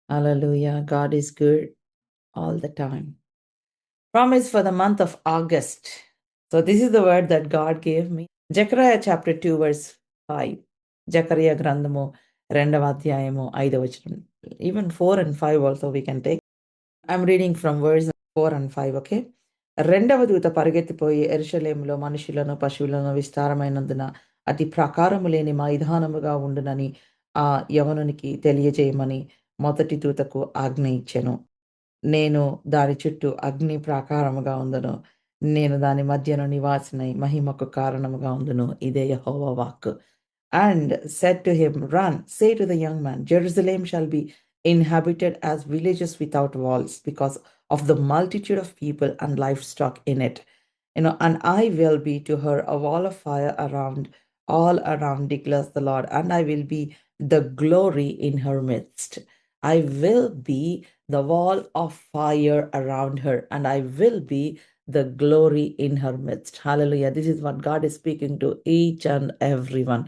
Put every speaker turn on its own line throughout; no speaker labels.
Hallelujah. God is good all the time. Promise for the month of August. So, this is the word that God gave me. Zechariah chapter 2, verse 5. Zechariah గ్రంథము 2వ అధ్యాయము 5వ వచనం. Even 4 and 5 also we can take. I'm reading from verse 4 and 5, okay? రెండవ దూత పరిగెత్తిపోయి యెరూషలేములో మనుషులను పశువులను విస్తారమైనందున అతి ప్రాకారము లేని మైదానముగా ఉండునని ఆ యవనునికి తెలియజేయమని మొదటి దూతకు ఆజ్ఞ ఇచ్చెను. నేను దాని చుట్టూ అగ్ని ప్రాకారముగా ఉందును. నేను దాని మధ్యన నివాసినై మహిమకు కారణముగా ఉందును. ఇదే యెహోవా వాక్కు. And said to him, Run, say to the young man, Jerusalem shall be inhabited as villages without walls, because of the multitude of people and livestock in it. And I will be to her a wall of fire all around, declares the Lord, and I will be the glory in her midst. I will be the wall of fire around her, and I will be the glory in her midst. Hallelujah. This is what God is speaking to each and everyone.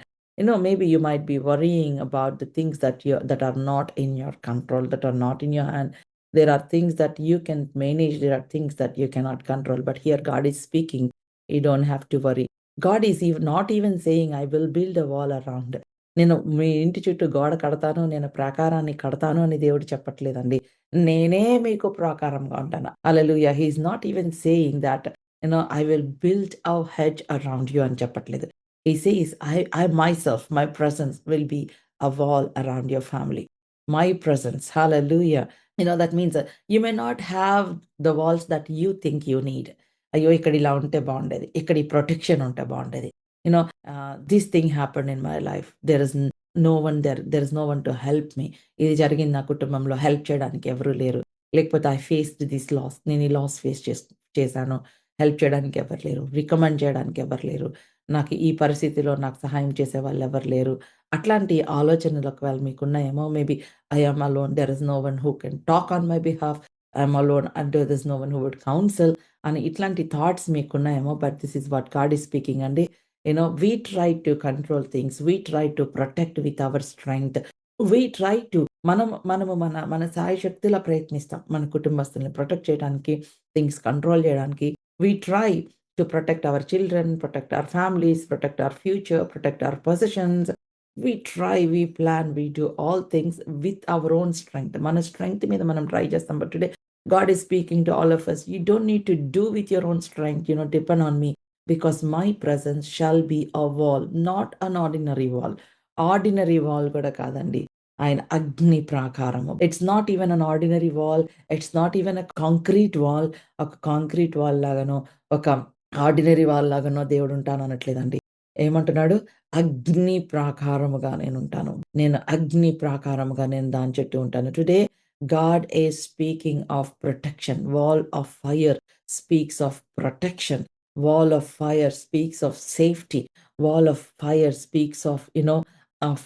Maybe you might be worrying about the things that are not in your control, that are not in your hand. There are things that you can manage, there are things that you cannot control. But here God is speaking, you don't have to worry. God is not even saying, I will build a wall around. నేను మీ ఇంటి చుట్టూ గోడ కడతాను, నేను ప్రాకారాన్ని కడతాను అని దేవుడు చెప్పట్లేదండి. నేనే మీకు ప్రాకారంగా ఉంటాను. Hallelujah. He is not even saying that I will build a hedge around you అని చెప్పట్లేదు. He says, I myself, my presence will be a wall around your family. My presence. Hallelujah. That means you may not have the walls that you think you need. అయ్యో ఇక్కడ ఇలా ఉంటే బాగుండేది, ఇక్కడ ఈ protection ఉంటే బాగుండేది. This thing happened in my life. There is no one there. There is no one to help me. ఇది జరిగింది నా కుటుంబంలో, హెల్ప్ చేయడానికి ఎవరు లేరు. లేకపోతే ఐ ఫేస్డ్ దిస్ లాస్. నేను ఈ లాస్ ఫేస్ చేశాను. హెల్ప్ చేయడానికి ఎవరు లేరు. రికమెండ్ చేయడానికి ఎవరు లేరు. నాకు ఈ పరిస్థితిలో నాకు సహాయం చేసే వాళ్ళు ఎవరు లేరు. అట్లాంటి ఆలోచనలు ఒకవేళ మీకున్నాయేమో, maybe I am alone, there is no one who can talk on my behalf, I'm alone and there is no one who would counsel అని ఇట్లాంటి థాట్స్ మీకున్నాయేమో. But this is what God is speaking అండి. We try to control things. We try to protect with our strength. We try to మనము మన సాయశక్తులా ప్రయత్నిస్తాం మన కుటుంబస్తుల్ని protect చేయడానికి, things control చేయడానికి. We try to protect our children, protect our families, protect our future, protect our possessions. We try, we plan, we do all things with our own strength. మన strength మీద మనం try చేస్తాం. But today God is speaking to all of us. You don't need to do with your own strength, depend on me. Because my presence shall be a wall, not an ordinary wall. Ordinary wall కూడా కాదండి. ఆయన అగ్ని ప్రాకారము. It's not even an ordinary wall. It's not even a concrete wall. ఒక concrete wall లాగానో, ఒక ordinary wall లాగానో దేవుడు ఉంటాను అనట్లేదండి. ఏమంటున్నాడు? అగ్ని ప్రాకారముగా నేనుంటాను. నేను అగ్ని ప్రాకారముగా నేను దాని చుట్టూ ఉంటాను. Today God is speaking of protection. Wall of fire speaks of protection. Wall of fire speaks of safety. Wall of fire speaks of of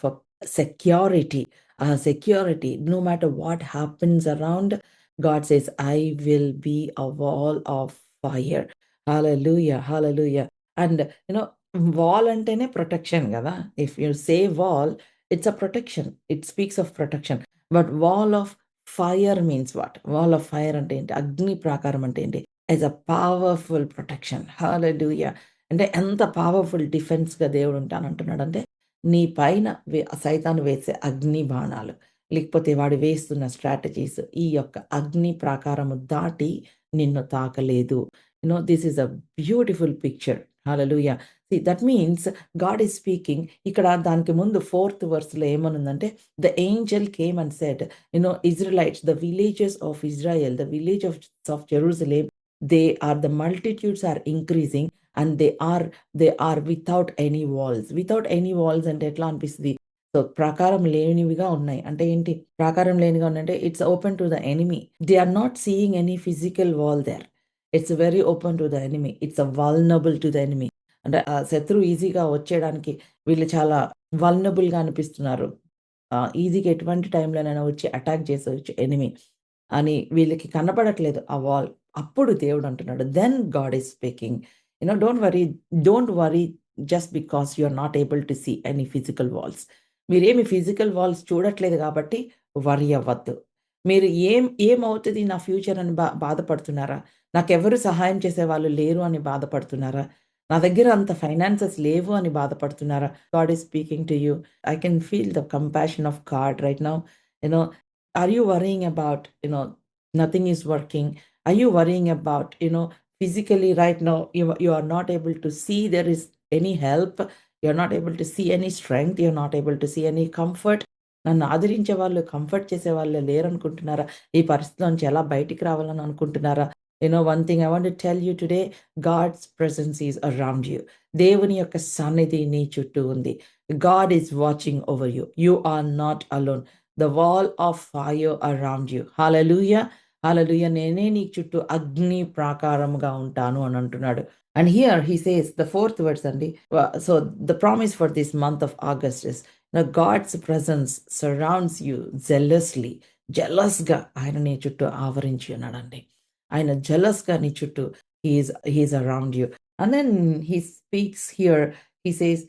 security. Security. No matter what happens around, God says, I will be a wall of fire. Hallelujah. Hallelujah. And wall antene protection kada. If you say wall, it's a protection. It speaks of protection. But wall of fire means what? Wall of fire ante enti? Agni prakaram ante enti? As a powerful protection. Hallelujah. అంటే ఎంత powerful డిఫెన్స్‌గా దేవుడు ఉంటానంటున్నాడంటే, నీ పైన సైతాను వేసే అగ్ని బాణాలు, లేకపోతే వాడు వేస్తున్న స్ట్రాటజీస్ ఈ యొక్క అగ్ని ప్రాకారము దాటి నిన్ను తాకలేదు. This is a beautiful picture. Hallelujah. That means God is speaking. ఇక్కడ దానికి ముందు 4th వర్స్‌లో ఏమనుందంటే, the angel came and said, Israelites, the villages of Israel, the village of Jerusalem, the multitudes are increasing, and they are without any walls. Without any walls అంటే ఎట్లా అనిపిస్తుంది? So ప్రాకారం లేనివిగా ఉన్నాయి అంటే ఏంటి? ప్రాకారం లేనిగా ఉన్నాయంటే it's open to the enemy. They are not seeing any physical wall there. It's very open to the enemy. It's vulnerable to the enemy. అంటే శత్రువు ఈజీగా వచ్చేయడానికి వీళ్ళు చాలా వల్నరబుల్‌గా అనిపిస్తున్నారు. ఈజీగా ఎటువంటి టైంలోనైనా వచ్చి అటాక్ చేసేయొచ్చు ఎనిమీ అని వీళ్ళకి కనపడట్లేదు ఆ వాల్. అప్పుడు దేవుడు అంటున్నాడు, then God is speaking. Don't worry just because you are not able to see any physical walls. మీరేమి ఫిజికల్ వాల్స్ చూడట్లేదు కాబట్టి వరీ అవ్వద్దు. మీరు ఏమవుతది నా ఫ్యూచర్ అని బాధపడుతున్నారా? నాకెవరు సహాయం చేసేవాళ్ళు లేరు అని బాధపడుతున్నారా? నా దగ్గర అంత ఫైనాన్సెస్ లేవు అని బాధపడుతున్నారా? God is speaking to you. I can feel the compassion of God right now. You know, are you worrying about, nothing is working? Are you worrying about, physically right now you are not able to see there is any help? You're not able to see any strength. You're not able to see any comfort. నన్ను ఆదరించే వాళ్ళు, comfort చేసేవాళ్ళు లేరనుకుంటున్నారా? ఈ పరిస్థితిలోంచి ఎలా బయటికి రావాలని అనుకుంటున్నారా? One thing I want to tell you today, God's presence is around you. దేవుని యొక్క సన్నిధి నీ చుట్టూ ఉంది. God is watching over you. You are not alone. The wall of fire around you. Hallelujah! Hallelujah! నేనే నీ చుట్టూ అగ్ని ప్రాకారముగా ఉంటాను అని అంటున్నాడు. And here he says, the fourth verse, Andy. So the promise for this month of August is, God's presence surrounds you zealously. Jealousగా ఆయన నీ చుట్టూ ఆవరించి ఉన్నాడండి. ఆయన jealousగా నీ చుట్టూ he is around you. And then he speaks here, he says,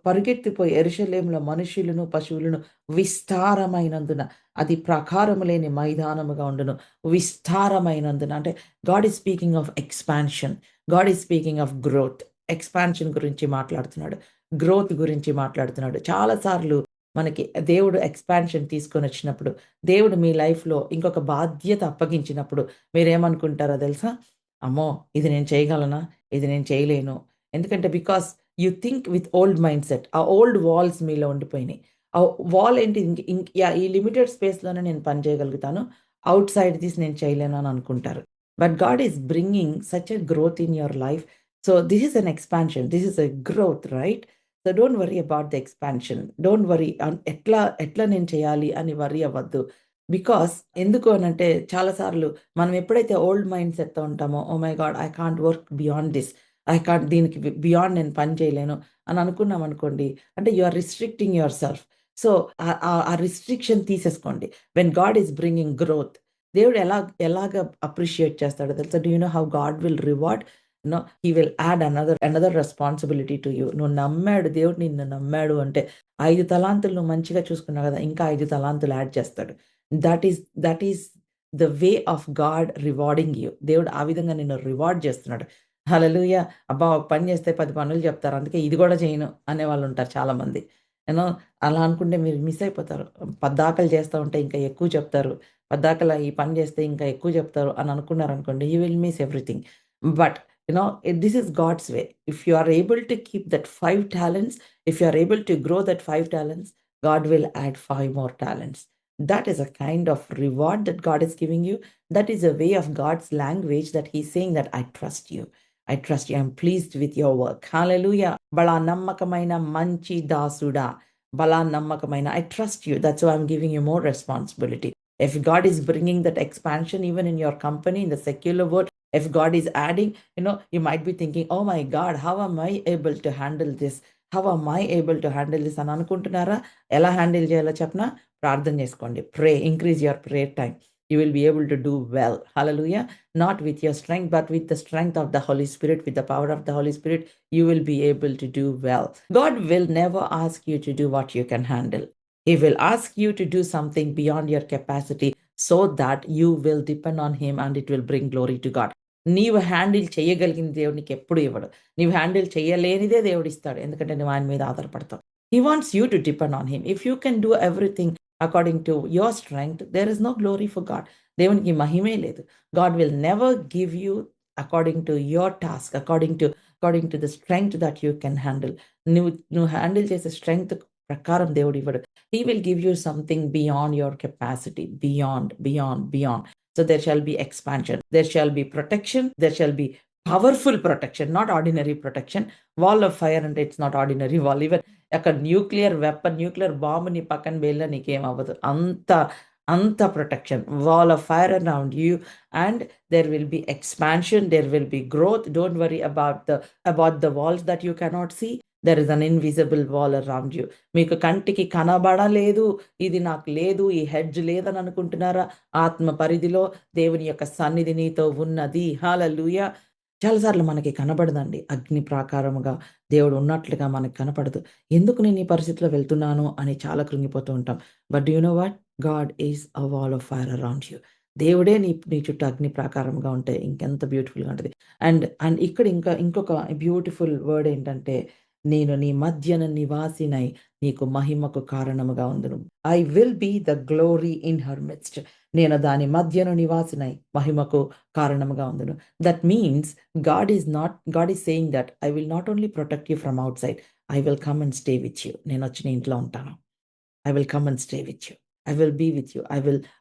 పరిగెత్తిపోయి యెరూషలేములో మనుష్యులను పశువులను విస్తారమైనందున, అది ప్రాకారము లేని మైదానముగా ఉండును. విస్తారమైనందున అంటే God is speaking of expansion. God is speaking of growth. Expansion గురించి మాట్లాడుతున్నాడు. గ్రోత్ గురించి మాట్లాడుతున్నాడు. చాలా సార్లు మనకి దేవుడు ఎక్స్పాన్షన్ తీసుకొనొచ్చినప్పుడు, దేవుడు మీ లైఫ్‌లో ఇంకొక బాధ్యత అప్పగించినప్పుడు మీరేమనుకుంటారో తెలుసా? అమ్మో! ఇది నేను చేయగలనా? ఇది నేను చేయలేను. ఎందుకంటే because you think with old mindset. ఆ ఓల్డ్ వాల్స్ మీలో ఉండిపోయినాయి. ఆ వాల్ ఏంటి, యాహ్! ఈ లిమిటెడ్ స్పేస్‌లోనే నేను పని చేయగలుగుతాను. ఔట్‌సైడ్ దిస్ నేను చేయలేను అని అనుకుంటారు. But God is bringing such a growth in your life. So this is an expansion. This is a growth, right? So don't worry about the expansion. Don't worry ఎట్లా ఎట్లా నేను చేయాలి అని వర్రీ అవ్వద్దు. బికాస్ ఎందుకు అనంటే చాలా సార్లు మనం ఎప్పుడైతే ఓల్డ్ మైండ్ సెట్‌తో ఉంటామో, oh my God! I can't work beyond this. I can't దీనికి బియాండ్ నేను పని చేయలేను అని అనుకున్నామనుకోండి, అంటే you are restricting yourself. So ఆ రిస్ట్రిక్షన్ తీసేసుకోండి. When God is bringing growth, దేవుడు ఎలాగ అప్రిషియేట్ చేస్తాడో తెలుసా? Do you know how God will reward? He will add another responsibility to you. నువ్వు నమ్మాడు, దేవుడు నిన్ను నమ్మాడు అంటే 5 తలాంతులు నువ్వు మంచిగా చూసుకున్నావు కదా! ఇంకా 5 తలాంతులు యాడ్ చేస్తాడు. That is the way of God rewarding you. దేవుడు ఆ విధంగా నిన్ను రివార్డ్ చేస్తున్నాడు. హల్లెలూయా! అబ్బా! ఒక పని చేస్తే 10 పనులు చెప్తారు. అందుకే ఇది కూడా చేయను అనేవాళ్ళుంటారు చాలామంది. యూనో అలా అనుకుంటే మీరు మిస్ అయిపోతారు. పద్దాకలు చేస్తా ఉంటే ఇంకా ఎక్కువ చెప్తారు. పద్దాకల ఈ పని చేస్తే ఇంకా ఎక్కువ చెప్తారు అని అనుకున్నారనుకోండి, you will miss everything. But this is God's way. If you are able to keep that 5 talents, if you are able to grow that 5 talents, God will add 5 more talents. That is a kind of reward that God is giving you. That is a way of God's language that He's saying that I trust you. I trust you. I'm pleased with your work. Hallelujah. బలా నమ్మకమైన మంచి దాసుడా. బలా నమ్మకమైన. I trust you. That's why I'm giving you more responsibility. If God is bringing that expansion even in your company, in the secular world, if God is adding, you might be thinking, oh my God, how am I able to handle this? How am I able to handle this అని అనుకుంటున్నారా? ఎలా handle చేయాలో చెప్పనా? ప్రార్థన చేసుకోండి. Pray. Increase your prayer time. You will be able to do well. Hallelujah. Not with your strength, but with the strength of the Holy Spirit, with the power of the Holy Spirit, you will be able to do well. God will never ask you to do what you can handle. He will ask you to do something beyond your capacity so that you will depend on Him and it will bring glory to God. నీవు handle చేయగలిగిన దేవుడు నీకు ఎప్పుడు ఇవ్వడు. నీవు handle చేయలేనిదే దేవుడు ఇస్తాడు. ఎందుకంటే నువ్వు ఆయన మీద ఆధారపడతావు. He wants you to depend on Him. If you can do everything according to your strength, there is no glory for God. దేవునికి మహిమే లేదు. God will never give you according to your task, according to the strength that you can handle. నువ్వు handle చేసే strength ప్రకారం దేవుడు ఇవ్వడు. He will give you something beyond your capacity, beyond. So there shall be expansion, there shall be protection, there shall be powerful protection, not ordinary protection. Wall of fire and it's not ordinary wall. Even అక్కడ nuclear bomb నీ పక్కన పేలినా నీకేమవ్వదు. అంత protection. Wall of fire around you and there will be expansion, there will be growth. Don't worry about the walls that you cannot see. There is an invisible wall around you. మీకు కంటికి కనబడలేదు, ఇది నాకు లేదు, ఈ hedge లేదని అనుకుంటున్నారా? ఆత్మ పరిధిలో దేవుని యొక్క సన్నిధి నీతో ఉన్నది. హల్లెలూయా. చాలా సార్లు మనకి కనబడదండి. అగ్ని ప్రాకారముగా దేవుడు ఉన్నట్లుగా మనకు కనపడదు. ఎందుకు నేను ఈ పరిస్థితిలో వెళ్తున్నాను అని చాలా కృంగిపోతూ ఉంటాం. But do you know what? God is a wall of fire around you. దేవుడే నీ చుట్టూ అగ్ని ప్రాకారంగా ఉంటే ఇంకెంత బ్యూటిఫుల్‌గా ఉంటది. అండ్ అండ్ ఇక్కడ ఇంకొక బ్యూటిఫుల్ వర్డ్ ఏంటంటే, నేను నీ మధ్యన నివాసినై నీకు మహిమకు కారణముగా ఉందును. I will be the glory in her midst. నేను దాని మధ్యన నివాసినై మహిమకు కారణముగా ఉందును. That means God is saying that I will not only protect you from outside. I will come and stay with you. నేనొచ్చి నీ ఇంట్లో ఉంటాను. I will come and stay with you. I will be with you.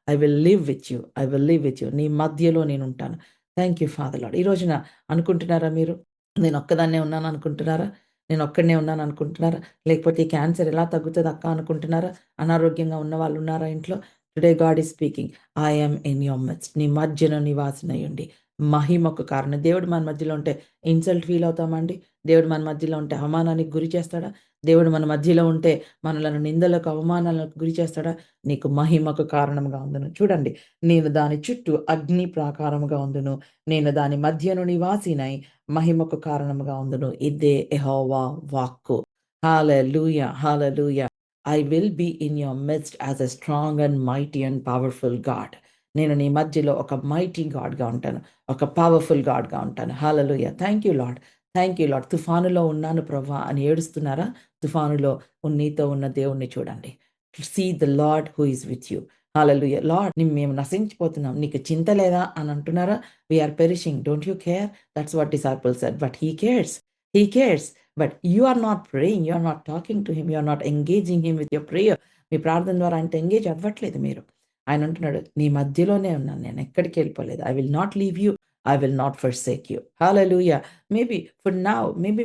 I will live with you. I will live with you. నీ మధ్యలో నేనుంటాను. Thank you father Lord. ఈ రోజున అనుకుంటున్నారా మీరు? నేనొక్కదాన్నే ఉన్నాననుకుంటున్నారా? నేనొక్కడినే ఉన్నాననుకుంటున్నారా? లేకపోతే ఈ క్యాన్సర్ ఎలా తగ్గుతదక్కా అనుకుంటున్నారా? అనారోగ్యంగా ఉన్నవాళ్ళున్నారా ఇంట్లో? Today God is speaking. I am in your midst. నీ మధ్యన నివాసినయుండి మహిమకు కారణం. దేవుడు మన మధ్యలో ఉంటే ఇన్సల్ట్ ఫీల్ అవుతామా అండి? దేవుడు మన మధ్యలో ఉంటే అవమానానికి గురి చేస్తాడా? దేవుడు మన మధ్యలో ఉంటే మనలను నిందలకు, అవమానాలకు గురి చేస్తాడా? నీకు మహిమకు కారణంగా ఉందును. చూడండి, నేను దాని చుట్టూ అగ్ని ప్రాకారముగా ఉందును. నేను దాని మధ్యను నివాసినై మహిమకు కారణముగా ఉందును. ఇదే యెహోవా వాక్కు. Hallelujah! Hallelujah! I will be in your midst as a strong and mighty and powerful God. నేను నీ మధ్యలో ఒక మైటీ గాడ్‌గా ఉంటాను. ఒక పవర్‌ఫుల్ గాడ్‌గా ఉంటాను. Hallelujah! Thank you Lord. Thank you Lord. తుఫానులో ఉన్నాను ప్రభా అని ఏడుస్తున్నారా? తుఫానులో నీతో ఉన్న దేవుణ్ణి చూడండి. See the Lord who is with you. Hallelujah! Lord మేము నశించిపోతున్నాం. నీకు చింత లేదా అని అంటున్నారా? We are perishing. Don't you care? That's what disciples said. But he cares. He cares. But you are not praying. You are not talking to him. You are not engaging him with your prayer. మీ ప్రార్థన ద్వారా ఆయనతో engage అవ్వట్లేదు మీరు. ఆయన అంటున్నాడు, నీ మధ్యలోనే ఉన్నాను నేను. ఎక్కడికి వెళ్ళిపోలేదు. I will not leave you. I will not forsake you. Hallelujah! Maybe for now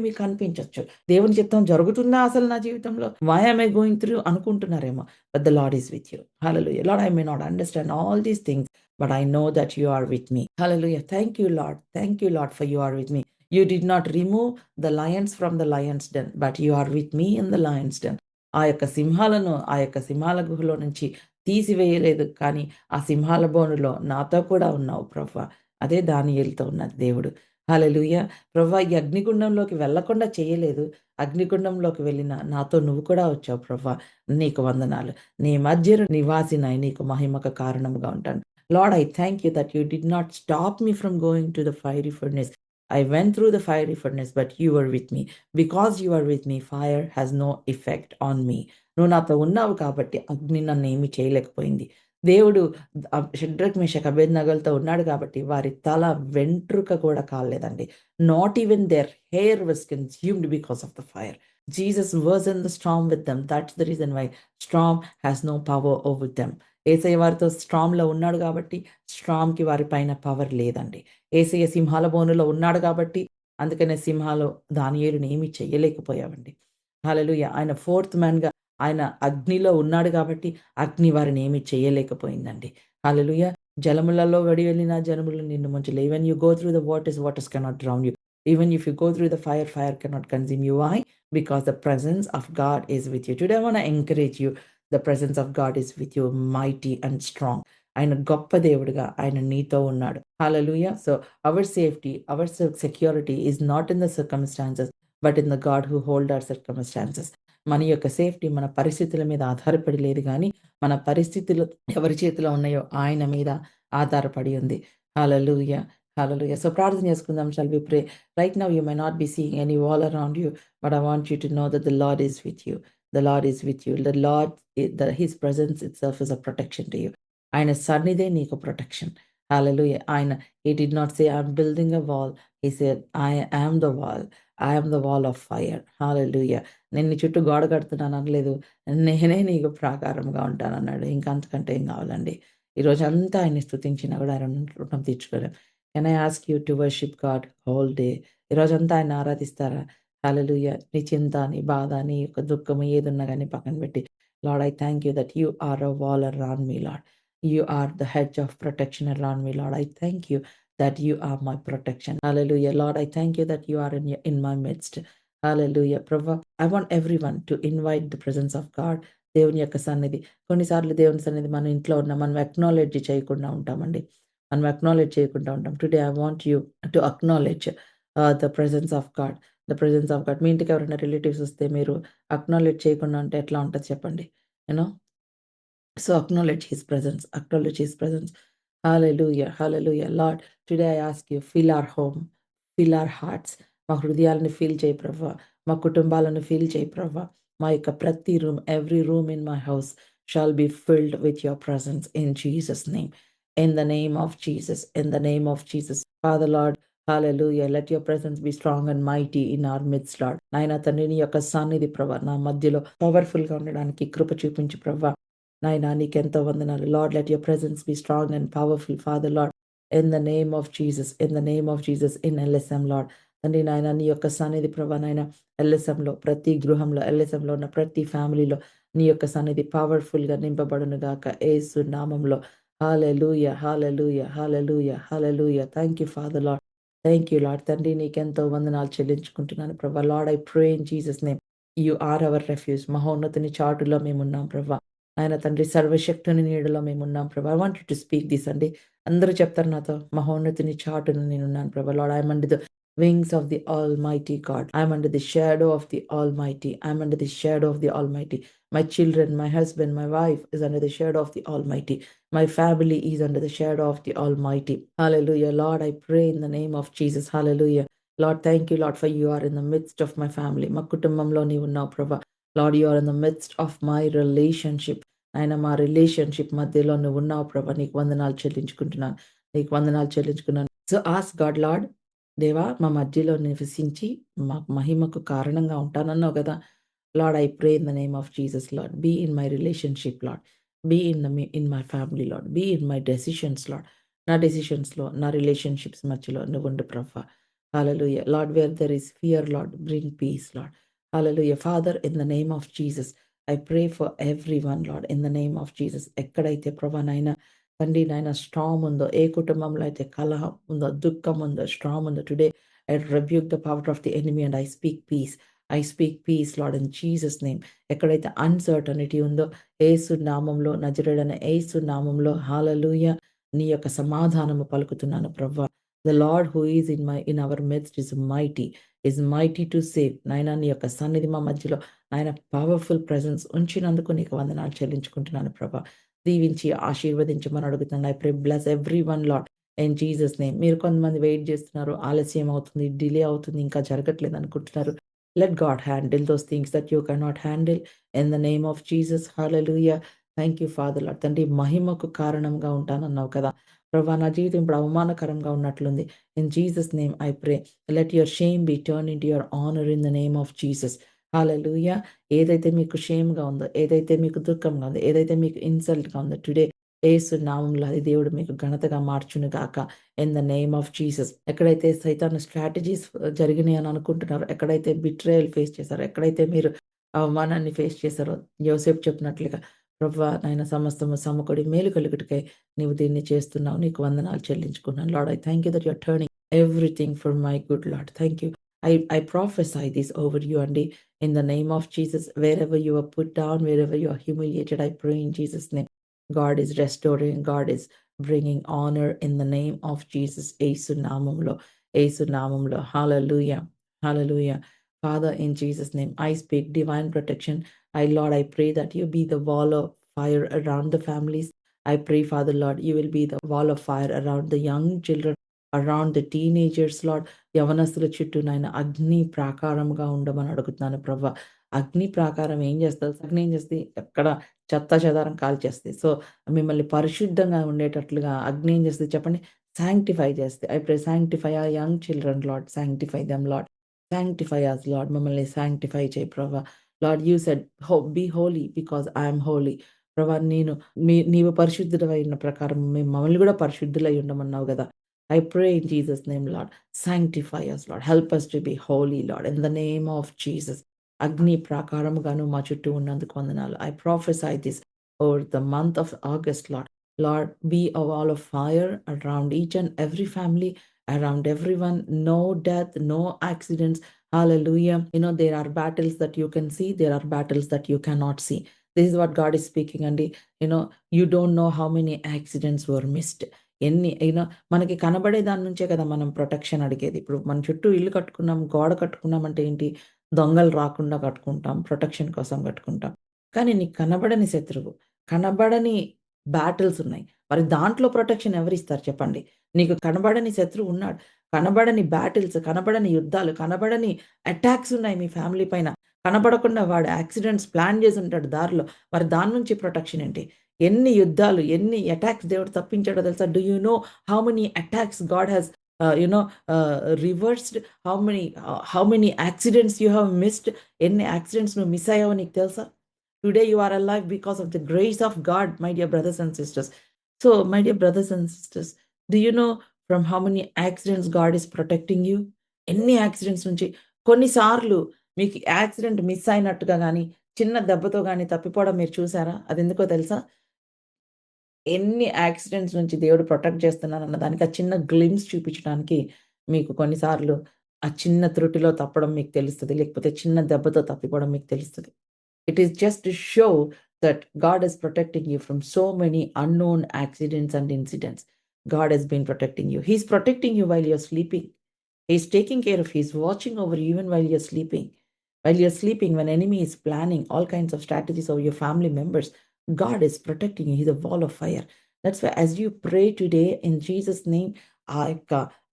మీకు అనిపించొచ్చు. దేవుని చిత్తం జరుగుతుందా అసలు నా జీవితంలో? Why am I going through అనుకుంటున్నారేమో. But the Lord is with you. Hallelujah! Lord I may not understand all these things, but I know that you are with me. Hallelujah! Thank you Lord. Thank you Lord for you are with me. You did not remove the lions from the lions den, but you are with me in the lions den. ఆ యొక్క సింహాల గుహలో నుంచి తీసివేయలేదు. కానీ ఆ సింహాల బోనులో నాతో కూడా ఉన్నావు ప్రభా. అదే దానియేలుతో ఉన్న దేవుడు. హల్లెలూయా! ప్రభా ఈ అగ్నిగుండంలోకి వెళ్ళకుండా చేయలేదు. అగ్నిగుండంలోకి వెళ్ళిన నాతో నువ్వు కూడా వచ్చావు ప్రభా. నీకు వందనాలు. నీ మధ్యన నివాసినై నీకు మహిమకు కారణముగా ఉంటాను. Lord I thank you that you did not stop me from going to the fiery furnace. I went through the fiery furnace, but you were with me. Because you are with me, fire has no effect on me. నువ్వు నాతో ఉన్నావు కాబట్టి అగ్ని నన్నేమి చేయలేకపోయింది. దేవుడు షడ్రక్, మెషక్, అబేద్నెగోలతో ఉన్నాడు కాబట్టి వారి తల వెంట్రుక కూడా కాలేదండి. Not even their hair was consumed because of the fire. Jesus was in the storm with them. That's the reason why storm has no power over them. యేసయ్య వారితో స్టార్మ్‌లో ఉన్నాడు కాబట్టి స్టార్మ్‌కి వారి పైన పవర్ లేదండి. యేసయ్య సింహాల బోనులో ఉన్నాడు కాబట్టి అందుకనే సింహాలు దానియేలుని ఏమి చేయలేకపోయావండి. హల్లెలూయా! ఆయన ఫోర్త్ మ్యాన్‌గా ఆయన అగ్నిలో ఉన్నాడు కాబట్టి అగ్ని వారిని ఏమి చేయలేకపోయిందండి. హల్లెలూయా! జలములలో పడి వెళ్ళిన జనములు నిన్ను ముంచలేవు. Even you go through the waters, waters cannot drown you. Even if you go through the fire, fire cannot consume you. Why? Because the presence of God is with you. Today I want to encourage you. The presence of God is with you mighty and strong. ఆయన గొప్ప దేవుడుగా ఆయన నీతో ఉన్నాడు. Hallelujah! So our safety, our security is not in the circumstances, but in the God who hold hour circumstances. మన యొక్క safety మన పరిస్థితుల మీద ఆధారపడి లేదు గానీ, మన పరిస్థితులు ఎవరి చేతిలో ఉన్నాయో ఆయన మీద ఆధారపడి ఉంది. హల్లెలూయా! హల్లెలూయా! సో ప్రార్థన చేసుకుందాం. Shall we pray? Right now you may not be seeing any wall around you, but I want you to know that the Lord is with you. The Lord is with you. The Lord his presence itself is a protection to you. ఆయన సన్నిధే నీకు protection. Hallelujah! ఆయన he did not say I am building a wall. He said I am the wall. I am the wall of fire. Hallelujah! నేను నీ చుట్టూ గోడ కడుతున్నాను అనలేదు. నేనే నీకు ప్రాకారంగా ఉంటానన్నాడు. ఇంక అంతకంటే ఏం కావాలండి. ఈ రోజంతా ఆయన్ని స్తుతించినా కూడా ఆయన రుణం తీర్చుకోలేం. Can I ask you to worship God whole day? ఈ రోజంతా ఆయన్ని ఆరాధిస్తారా? హల్లెలూయా! నీ చింత, నీ బాధ, నీ యొక్క దుఃఖము ఏదున్నా గాని పక్కన పెట్టి, Lord I thank you that you are a wall around me Lord. You are the hedge of protection around me, Lord. I thank you that you are my protection. Hallelujah. Lord, I thank you that you are in my midst. Hallelujah. Prabha, I want everyone to invite the presence of God. దేవుని యొక్క సన్నిధి. కొన్నిసార్లు దేవుని సన్నిధి మన ఇంట్లో ఉన్న మనం అక్నాలెడ్జ్ చేయకుండా ఉంటామండి. మనం అక్నాలెడ్జ్ చేయకుండా ఉంటాం. Today I want you to acknowledge the presence of God. The presence of God. మీ ఇంటికి ఎవరైనా రిలేటివ్స్ వస్తే మీరు అక్నాలెడ్జ్ చేయకుండా ఉంటే ఎట్లా ఉంటది చెప్పండి? You know? So acknowledge His presence. Acknowledge His presence. Hallelujah. Hallelujah. Lord, today I ask you, fill our home, fill our hearts. మా హృదయాలను ఫీల్ చేయి ప్రభా. మా కుటుంబాలను ఫీల్ చేయి ప్రభా. మా యొక్క ప్రతి room, every room in my house shall be filled with your presence in Jesus' name. In the name of Jesus. In the name of Jesus. Father Lord, hallelujah. Let your presence be strong and mighty in our midst, Lord. నాయన తండ్రి నీ యొక్క సన్నిధి ప్రభా నా మధ్యలో powerful గా ఉండడానికి కృప చూపించు ప్రభా. నాయనా నీకెంతో వందనాలు. Lord let your presence be strong and powerful father lord in the name of Jesus. In the name of Jesus in LSM lord. తండ్రి నాయన నీ యొక్క సన్నిధి ప్రభా నాయన ఎల్ఎస్ఎంలో ప్రతి గృహంలో ఎల్ఎస్ఎంలో ఉన్న ప్రతి ఫ్యామిలీలో నీ యొక్క సన్నిధి పవర్ఫుల్గా నింపబడును గాక యేసు నామంలో. Hallelujah hallelujah hallelujah hallelujah. Thank you father Lord. Thank you Lord. తండ్రి నీకెంతో వందనాలు చెల్లించుకుంటున్నాను ప్రభా. Lord I pray in Jesus name. You are our refuge. మహోన్నతుని చాటులో మేమున్నాం ప్రభా. ఆయన తండ్రి సర్వశక్తుని నీడలో మేమున్నాం ప్రభా. I want to speak this అండి. అందరూ చెప్తారు నాతో, మహోన్నతుని చాటున నేనున్నాను ప్రభా. Lord I'm under the wings of the almighty God. I'm under the shadow of the all mighty. I'm under the shadow of the all mighty. My children, my husband, my wife is under the shadow of the Almighty. My family is under the shadow of the Almighty. Hallelujah. Lord, I pray in the name of Jesus. Hallelujah. Lord, thank you, Lord, for you are in the midst of my family. మా కుటుంబంలో నీవు ఉన్నావు ప్రభా. Lord, you are in the midst of my relationship. ఆయన మా relationship మధ్యలో నువ్వు ఉన్నావు ప్రభా. నీకు వందనాలు చెల్లించుకుంటున్నాను. నీకు వందనాలు చెల్లించుకున్నాను. సో ఆస్క్ గాడ్, లార్డ్ దేవా మా మధ్యలో నివసించి మా మహిమకు కారణంగా ఉంటానన్నావు కదా. Lord I pray in the name of Jesus Lord. Be in my relationship Lord. Be in my family Lord. Be in my decisions Lord. నా డెసిషన్స్‌లో, నా రిలేషన్షిప్స్ మధ్యలో నువ్వుండు ప్రభా. Hallelujah. Lord where there is fear Lord bring peace Lord. Hallelujah. Father in the name of Jesus I pray for everyone lord in the name of Jesus. ఎక్కడైతే ప్రభా నాయన తండ్రి నాయన స్ట్రాంగ్ ఉందో, ఏ కుటుంబంలో అయితే కలహం ఉందో, దుఃఖం ఉందో, స్ట్రాంగ్ ఉందో, today I rebuke the power of the enemy and I speak peace. I speak peace Lord in Jesus name. ఎక్కడైతే అన్సర్టనిటీ ఉందో యేసు నామంలో, నజరేయుడైన యేసు నామంలో హల్లెలూయా నీ యొక్క సమాధానము పలుకుతున్నాను ప్రభా. The Lord who is in our midst is mighty to save. నాయనా నీ యొక్క సన్నిధి మా మధ్యలో నాయన పవర్ఫుల్ ప్రెజెన్స్ ఉంచినందుకు నీకు వందనాలు చెల్లించుకుంటున్నాను ప్రభా. దీవించి ఆశీర్వదించమని అడుగుతున్నాను. I pray bless everyone lord in Jesus name. మీరు కొంతమంది వెయిట్ చేస్తున్నారు, ఆలస్యం అవుతుంది, డిలే అవుతుంది, ఇంకా జరగట్లేదు అనుకుంటున్నారు. Let God handle those things that you cannot handle in the name of Jesus. Hallelujah. Thank you father lord. తండ్రి మహిమకు కారణంగా ఉంటానన్నావు కదా. ప్రభా నా జీవితం ఇప్పుడు అవమానకరంగా ఉన్నట్లుంది. In Jesus name I pray. Let your shame be turn into your honour in the name of Jesus. Hallelujah. ఏదైతే మీకు షేమ్‌గా ఉందో, ఏదైతే మీకు దుఃఖంగా ఉందో, ఏదైతే మీకు ఇన్సల్ట్‌గా ఉందో టుడే యేసు నామంలో అది దేవుడు మీకు ఘనతగా మార్చును గాక in the name of Jesus. ఎక్కడైతే సైతాను స్ట్రాటజీస్ జరిగినాయి అని అనుకుంటున్నారో, ఎక్కడైతే బిట్రేయల్ ఫేస్ చేశారో, ఎక్కడైతే మీరు అవమానాన్ని ఫేస్ చేశారో, యోసేపు చెప్పినట్లుగా ప్రభువా నాయన సమస్తము సమకూడి మేలు కలుగుటకై నీవు దీన్ని చేస్తున్నావు. నీకు వందనాలు చెల్లించుకున్నాను. Lord I thank you that you are turning everything for my good, Lord. Thank you. I prophesy this over you, Andy, in the name of Jesus. Wherever you are put down, wherever you are humiliated, I pray in Jesus' name. God is restoring, God is bringing honor in the name of Jesus. Yesu నామములో, యేసు నామములో. Hallelujah. Hallelujah. Father, in Jesus' name, I speak divine protection. Lord, I pray that you be the wall of fire around the families. I pray, Father, Lord, you will be the wall of fire around the young children, around the teenagers, Lord. యవనస్తుల చుట్టూ నాయన అగ్ని ప్రాకారముగా ఉండమని అడుగుతున్నాను ప్రభా. అగ్ని ప్రాకారం ఏం చేస్తది? అగ్ని ఏం చేస్తది? ఎక్కడ చెత్తాచెదారం కాల్చేస్తది. సో, మిమ్మల్ని పరిశుద్ధంగా ఉండేటట్లుగా అగ్ని ఏం చేస్తది చెప్పండి? సాంక్టిఫై చేస్తది. I pray sanctify our young children Lord. Sanctify them Lord. Sanctify us Lord. మమ్మల్ని సాంక్టిఫై చేయి ప్రభా. Lord you said be holy because I am holy. ప్రభా నీవు పరిశుద్ధుడవైన ప్రకారం మేము మమ్మల్ని కూడా పరిశుద్ధులై ఉండమన్నావు గదా. I pray in Jesus' name, Lord. Sanctify us, Lord. Help us to be holy, Lord. In the name of Jesus. అగ్ని ప్రాకారముగాను మా చుట్టూ ఉన్నందుకు వందనాలు. I prophesy this over the month of August, Lord. Lord, be a wall of fire around each and every family, around everyone. No death, no accidents. Hallelujah. You know, there are battles that you can see, there are battles that you cannot see. This is what God is speaking, and you don't know how many accidents were missed. మనకి కనబడే దాని నుంచే కదా మనం protection అడిగేది. ఇప్పుడు మన చుట్టూ ఇల్లు కట్టుకున్నాం, గోడ కట్టుకున్నాం అంటే ఏంటి? దొంగలు రాకుండా కట్టుకుంటాం. ప్రొటెక్షన్ కోసం కట్టుకుంటాం. కానీ నీకు కనబడని శత్రువు, కనబడని బ్యాటిల్స్ ఉన్నాయి. మరి దాంట్లో ప్రొటెక్షన్ ఎవరిస్తారు చెప్పండి? నీకు కనబడని శత్రువు ఉన్నాడు. కనబడని బ్యాటిల్స్, కనబడని యుద్ధాలు, కనబడని అటాక్స్ ఉన్నాయి మీ ఫ్యామిలీ పైన. కనబడకుండా వాడు యాక్సిడెంట్స్ ప్లాన్ చేసుంటాడు దారిలో. మరి దాని నుంచి ప్రొటెక్షన్ ఏంటి? ఎన్ని యుద్ధాలు, ఎన్ని అటాక్స్ దేవుడు తప్పించాడో తెలుసా? Do you know how many attacks God has reversed? How many accidents you have missed? ఎన్ని యాక్సిడెంట్స్ నువ్వు మిస్ అయ్యావో నీకు తెలుసా? Today you are alive because of the grace of God, my dear brothers and sisters. So, my dear brothers and sisters, do you know from how many accidents God is protecting you? ఎన్ని accidents నుంచి కొన్నిసార్లు మీకు accident miss అయినట్టుగా గానీ, చిన్న దెబ్బతో గానీ తప్పిపోవడం మీరు చూసారా? అదెందుకో తెలుసా? ఎన్ని యాక్సిడెంట్స్ నుంచి దేవుడు ప్రొటెక్ట్ చేస్తున్నారన్న దానికి ఆ చిన్న గ్లిమ్స్ చూపించడానికి మీకు కొన్నిసార్లు ఆ చిన్న త్రుటిలో తప్పడం మీకు తెలుస్తది. లేకపోతే చిన్న దెబ్బతో తప్పిపోవడం మీకు తెలుస్తది. It is just to show that God is protecting you from so many unknown accidents and incidents. God has been protecting you. He's protecting you while you're sleeping. He's taking care of you. He's watching over you even while you're sleeping. While you're sleeping, when enemy is planning all kinds of strategies over your family members, God is protecting you. He's a wall of fire. That's why as you pray today in Jesus' name, ఆ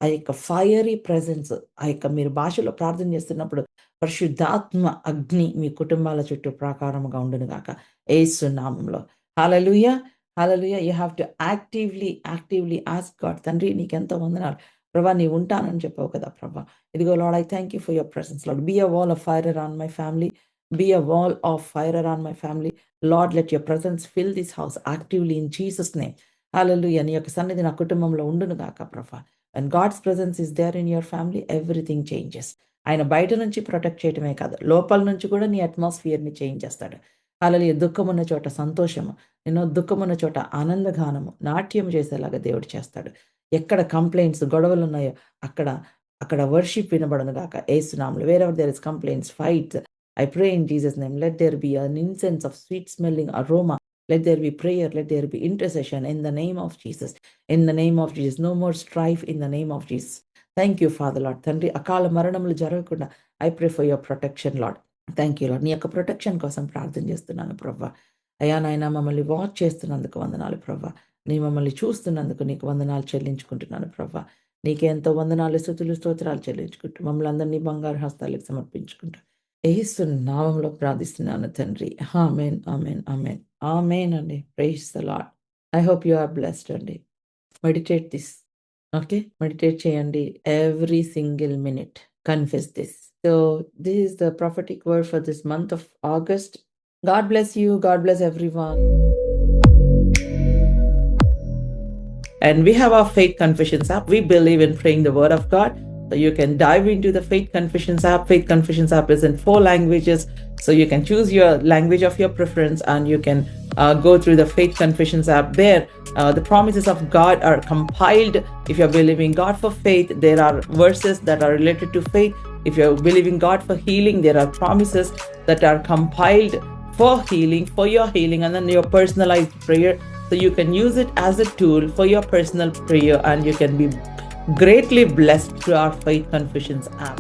యొక్క fiery presence, ఆ యొక్క మీరు భాషలో ప్రార్థన చేస్తున్నప్పుడు పరిశుద్ధాత్మ అగ్ని మీ కుటుంబాల చుట్టూ ప్రాకారముగా ఉండునుగాక యేసు నామములో. Hallelujah, hallelujah. You have to actively ask God. తండ్రి నీకెంతో వందనాలు ప్రభా, నీవు ఉంటానని చెప్పావు కదా ప్రభా. ఇదిగో Lord, I thank you for your presence Lord. Be a wall of fire around my family. Be a wall of fire around my family. Lord, let your presence fill this house actively in Jesus' name. Hallelujah. నీ యొక్క సన్నిధి నా కుటుంబంలో ఉండును గాక ప్రభా. When God's presence is there in your family, everything changes. ఆయన బయట నుంచి ప్రొటెక్ట్ చేయటమే కాదు, లోపల నుంచి కూడా నీ అట్మాస్ఫియర్‌ని చేంజ్ చేస్తాడు. హల్లెలూయా. దుఃఖమున్న చోట సంతోషము, దుఃఖమున్న చోట ఆనందగానము, నాట్యం చేసేలాగా దేవుడు చేస్తాడు. ఎక్కడ కంప్లెయింట్స్, గొడవలున్నాయో అక్కడ అక్కడ వర్షిప్ వినబడును గాక యేసు నామములో. Wherever there is complaints, fights, I pray in Jesus' name, let there be an incense of sweet smelling aroma. Let there be prayer. Let there be intercession in the name of Jesus. In the name of Jesus. No more strife in the name of Jesus. Thank you, Father Lord. తండ్రి, అకాల మరణములు జరగకుండా I pray for your protection, Lord. Thank you lord. నీ యొక్క protection కోసం ప్రార్థన చేస్తున్నాను ప్రభా. అయ్యా నాయన, మమ్మల్ని వాచ్ చేస్తున్నందుకు వందనాలు ప్రభా. నీ మమ్మల్ని చూస్తున్నందుకు నీకు వందనాలు చెల్లించుకుంటున్నాను ప్రభా. నీకే ఎంతో వందనాలు, స్తుతులు, స్తోత్రాలు చెల్లించుకుంటూ మమ్మల్ని అందరినీ బంగారు హస్తాలకు సమర్పించుకుంటూ యేసు నామములో ప్రార్థిస్తున్నాను తండ్రి. ఆమేన్, ఆమేన్, ఆమేన్, ఆమేన్ అండి. Praise the Lord. I hope you are blessed అండి. Meditate this. ఓకే, మెడిటేట్ చేయండి every single minute. Confess this. So this is the prophetic word for this month of August. God bless you. God bless everyone. And we have our Faith Confessions app. We believe in praying the word of God. So you can dive into the Faith Confessions app. Faith Confessions app is in 4 languages. So you can choose your language of your preference and you can go through the Faith Confessions app. There, the promises of God are compiled. If you're believing God for faith, there are verses that are related to faith. If you're believing God for healing, there are promises that are compiled for healing, for your healing, and then your personalized prayer. So you can use it as a tool for your personal prayer and you can be greatly blessed through our Faith Confessions app.